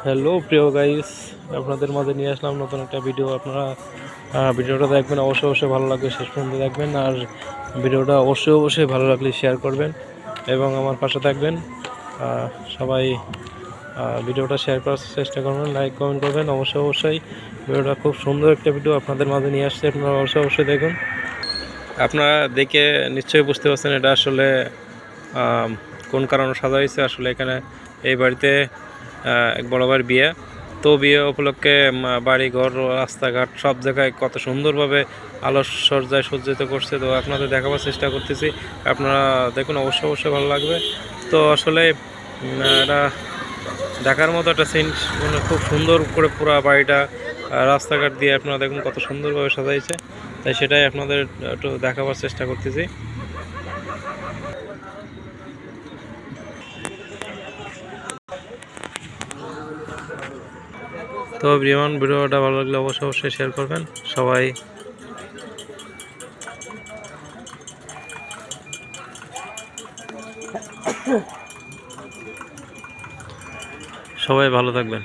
Hello প্রিয় guys, আপনাদের মাঝে নিয়ে আসলাম নতুন একটা ভিডিও। আপনারা ভিডিওটা দেখবেন, অবশ্যই ভালো লাগবে, শেষ পর্যন্ত দেখবেন। আর ভিডিওটা অবশ্যই ভালো লাগলে শেয়ার করবেন এবং আমার পাশে থাকবেন। সবাই ভিডিওটা শেয়ার করার চেষ্টা করবেন, লাইক কমেন্ট করবেন। অবশ্যই ভিডিওটা খুব সুন্দর একটা ভিডিও আপনাদের মাঝে নিয়ে আসছে। আপনারা অবশ্যই দেখুন। আপনারা দেখে নিশ্চয়ই বুঝতে পারছেন এটা আসলে কোন কারণে সাজা হয়েছে। আসলে এখানে এই বাড়িতে এক বড় ভাইয়ের বিয়ে, তো বিয়ে উপলক্ষে বাড়ি ঘর রাস্তাঘাট সব জায়গায় কত সুন্দরভাবে আলোকসজ্জায় সজ্জিত করছে। তো আপনাদের দেখাবার চেষ্টা করতেছি, আপনারা দেখুন, অবশ্যই ভালো লাগবে। তো আসলে এটা দেখার মতো একটা সিন, মানে খুব সুন্দর করে পুরো বাড়িটা রাস্তাঘাট দিয়ে আপনারা দেখুন কত সুন্দরভাবে সাজাইছে। তাই সেটাই আপনাদের একটু দেখাবার চেষ্টা করতেছি। তো বিমান ভিডিওটা ভালো লাগলে অবশ্যই শেয়ার করবেন। সবাই ভালো থাকবেন।